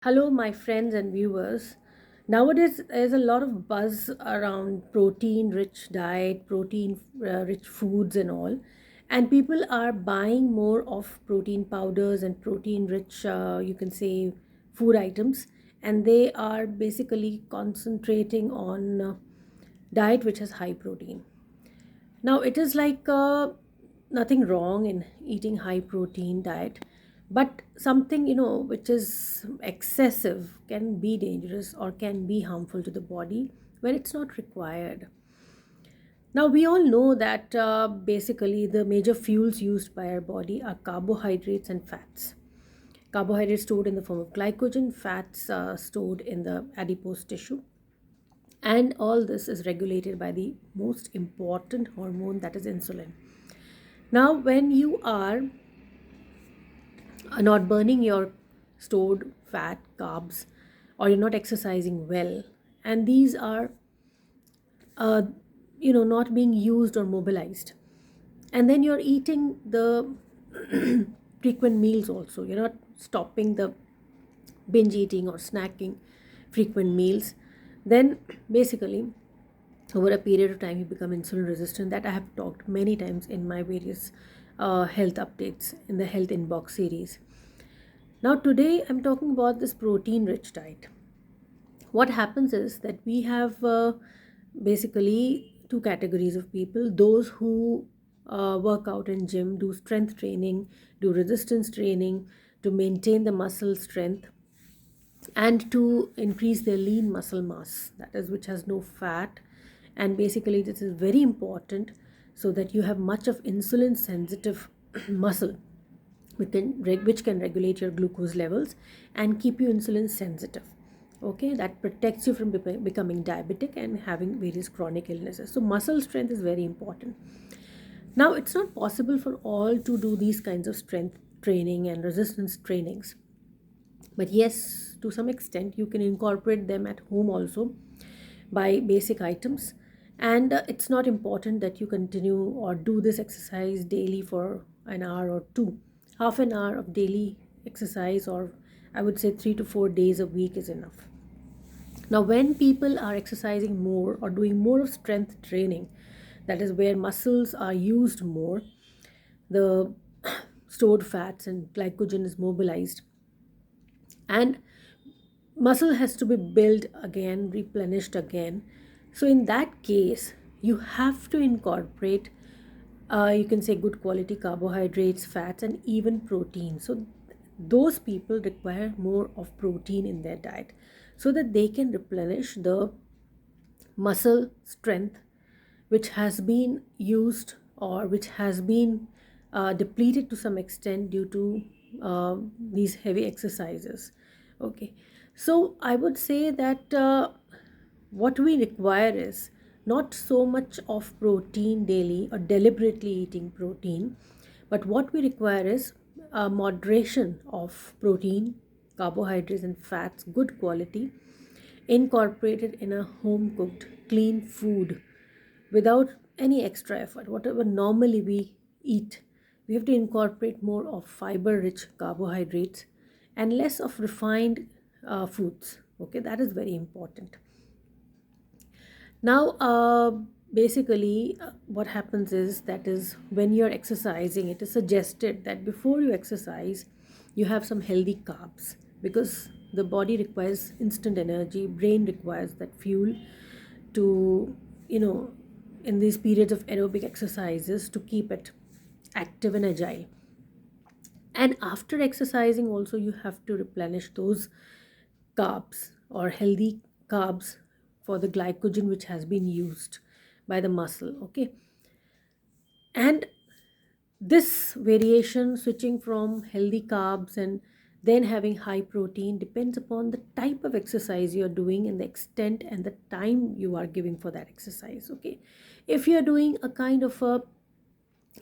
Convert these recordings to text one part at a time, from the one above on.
Hello, my friends and viewers. Nowadays, there's a lot of buzz around protein rich diet, protein rich foods, and all. And people are buying more of protein powders and protein rich, you can say, food items. And they are basically concentrating on diet which has high protein. Now, it is like nothing wrong in eating high protein diet, but something which is excessive can be dangerous or can be harmful to the body when it's not required. Now, we all know that basically the major fuels used by our body are carbohydrates and fats. Carbohydrates stored in the form of glycogen, fats stored in the adipose tissue, and all this is regulated by the most important hormone, that is insulin. Now, when you are not burning your stored fat, carbs, or you're not exercising well, and these are, uh, not being used or mobilized, and then you're eating the frequent meals also, you're not stopping the binge eating or snacking frequent meals, then basically over a period of time you become insulin resistant. That I have talked many times in my various health updates in the health inbox series. Now today I'm talking about this protein rich diet. What happens is that we have basically two categories of people: those who work out in gym, do strength training, do resistance training to maintain the muscle strength and to increase their lean muscle mass, that is, which has no fat. And basically this is very important so that you have much of insulin sensitive muscle which can regulate your glucose levels and keep you insulin sensitive. Okay, that protects you from becoming diabetic and having various chronic illnesses. So muscle strength is very important. Now, it's not possible for all to do these kinds of strength training and resistance trainings, but yes, to some extent you can incorporate them at home also by basic items. And it's not important that you continue or do this exercise daily for an hour or two. Half an hour of daily exercise, or I would say 3 to 4 days a week, is enough. Now, when people are exercising more or doing more of strength training, that is where muscles are used more, the stored fats and glycogen is mobilized, and muscle has to be built again, replenished again. So in that case, you have to incorporate, you can say, good quality carbohydrates, fats, and even protein. So those people require more of protein in their diet so that they can replenish the muscle strength which has been used or which has been depleted to some extent due to these heavy exercises. Okay, so I would say that what we require is not so much of protein daily or deliberately eating protein, but what we require is moderation of protein, carbohydrates, and fats, good quality, incorporated in a home cooked clean food without any extra effort. Whatever normally we eat, we have to incorporate more of fiber rich carbohydrates and less of refined foods. Okay, that is very important. Now, basically, what happens is that is when you're exercising, it is suggested that before you exercise, you have some healthy carbs, because the body requires instant energy, brain requires that fuel to, you know, in these periods of aerobic exercises to keep it active and agile. And after exercising, also, you have to replenish those carbs or healthy carbs for the glycogen which has been used by the muscle. Okay, and this variation, switching from healthy carbs and then having high protein, depends upon the type of exercise you're doing and the extent and the time you are giving for that exercise. Okay, if you're doing a kind of a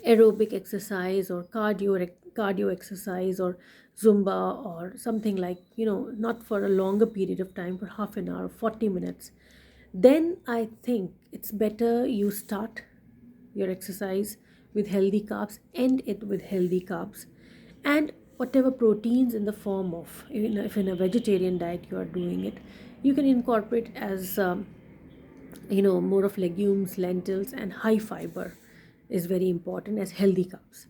aerobic exercise or cardio exercise or zumba or something, like, not for a longer period of time, for half an hour, 40 minutes, then I think it's better you start your exercise with healthy carbs, end it with healthy carbs, and whatever proteins in the form of, if in a vegetarian diet you are doing it, you can incorporate as more of legumes, lentils, and high fiber is very important as healthy carbs.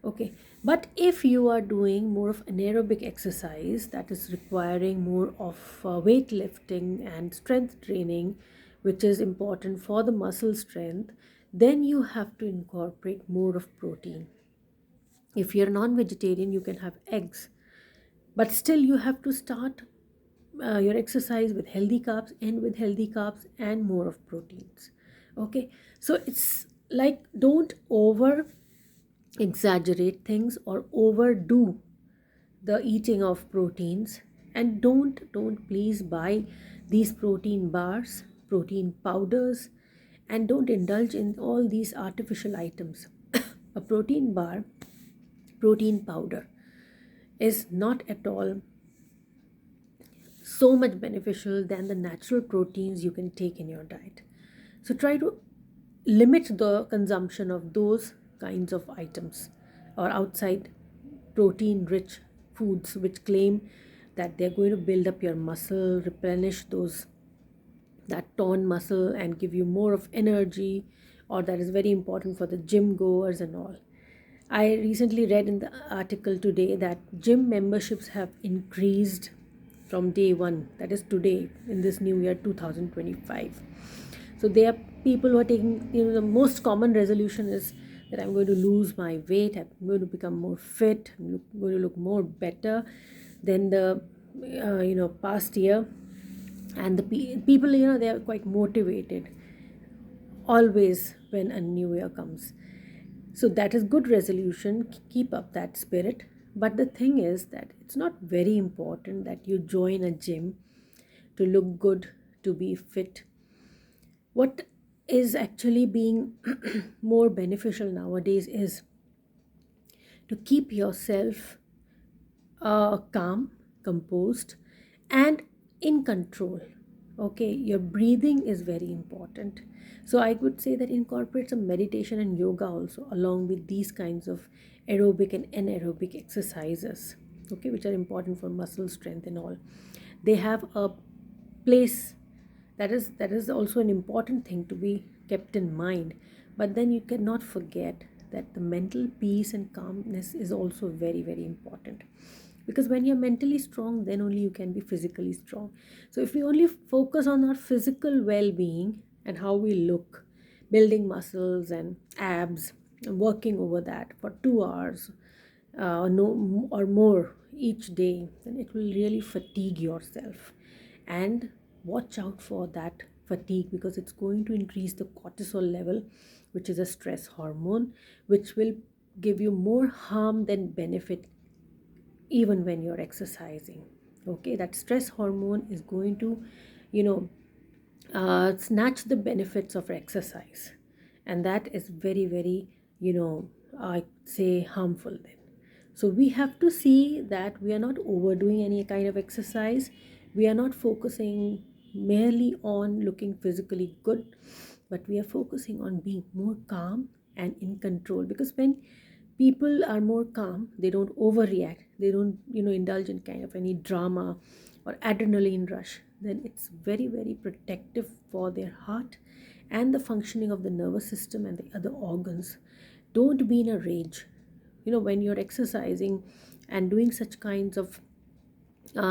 Okay, but if you are doing more of anaerobic exercise that is requiring more of weightlifting and strength training, which is important for the muscle strength, then you have to incorporate more of protein. If you're non-vegetarian, you can have eggs, but still you have to start your exercise with healthy carbs, and with healthy carbs and more of proteins. Okay, so it's like, don't over exaggerate things or overdo the eating of proteins, and don't please buy these protein bars, protein powders, and don't indulge in all these artificial items. A protein bar, protein powder is not at all so much beneficial than the natural proteins you can take in your diet. So try to limit the consumption of those kinds of items or outside protein rich foods which claim that they're going to build up your muscle, replenish those that torn muscle and give you more of energy, or that is very important for the gym goers and all. I recently read in the article today that gym memberships have increased from day one, that is today, in this new year 2025. So there are people who are taking, the most common resolution is that I'm going to lose my weight, I'm going to become more fit, going to look more better than the past year. And the people, they are quite motivated always when a new year comes. So that is good resolution. Keep up that spirit. But the thing is that it's not very important that you join a gym to look good, to be fit. What is actually being more beneficial nowadays is to keep yourself calm, composed, and in control. Okay, your breathing is very important. So I would say that incorporate some meditation and yoga also along with these kinds of aerobic and anaerobic exercises. Okay, which are important for muscle strength and all. They have a place. That is also an important thing to be kept in mind. But then you cannot forget that the mental peace and calmness is also very, very important, because when you're mentally strong, then only you can be physically strong. So if we only focus on our physical well-being and how we look, building muscles and abs, and working over that for 2 hours no or more each day, then it will really fatigue yourself. And watch out for that fatigue, because it's going to increase the cortisol level, which is a stress hormone, which will give you more harm than benefit even when you're exercising. Okay, that stress hormone is going to you know snatch the benefits of exercise, and that is very, very, I say, harmful then. So we have to see that we are not overdoing any kind of exercise. We are not focusing merely on looking physically good, but we are focusing on being more calm and in control. Because when people are more calm, they don't overreact, they don't indulge in kind of any drama or adrenaline rush, then it's very, very protective for their heart and the functioning of the nervous system and the other organs. Don't be in a rage when you're exercising and doing such kinds of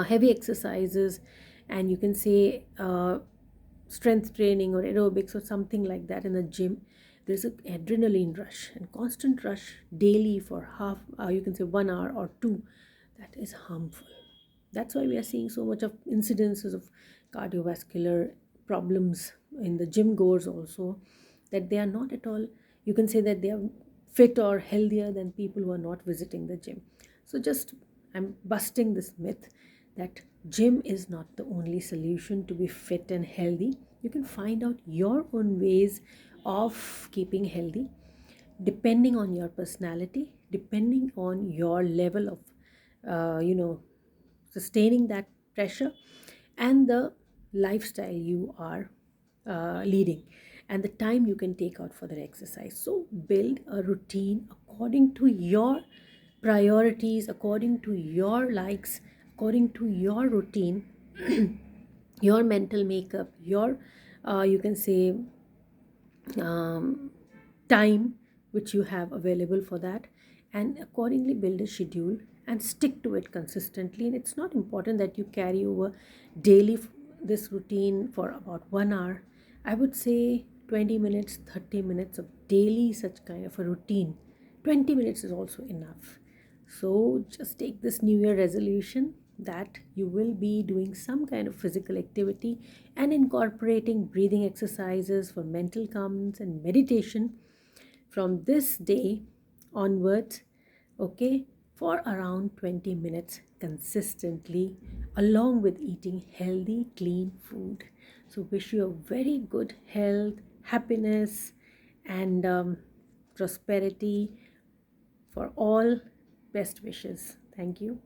heavy exercises, and you can say strength training or aerobics or something like that in a gym. There's an adrenaline rush and constant rush daily for half, you can say 1 hour or two. That is harmful. That's why we are seeing so much of incidences of cardiovascular problems in the gym goers also, that they are not at all, you can say that they are fit or healthier than people who are not visiting the gym. So just, I'm busting this myth that gym is not the only solution to be fit and healthy. You can find out your own ways of keeping healthy, depending on your personality, depending on your level of sustaining that pressure, and the lifestyle you are leading, and the time you can take out for that exercise. So build a routine according to your priorities according to your likes, according to your routine, your mental makeup, your you can say um, time which you have available for that, and accordingly build a schedule and stick to it consistently. And it's not important that you carry over daily this routine for about 1 hour. I would say 20 minutes, 30 minutes of daily such kind of a routine. 20 minutes is also enough. So just take this new year resolution that you will be doing some kind of physical activity and incorporating breathing exercises for mental calmness and meditation from this day onwards, okay, for around 20 minutes consistently, along with eating healthy, clean food. So, wish you a very good health, happiness, and prosperity for all. Best wishes. Thank you.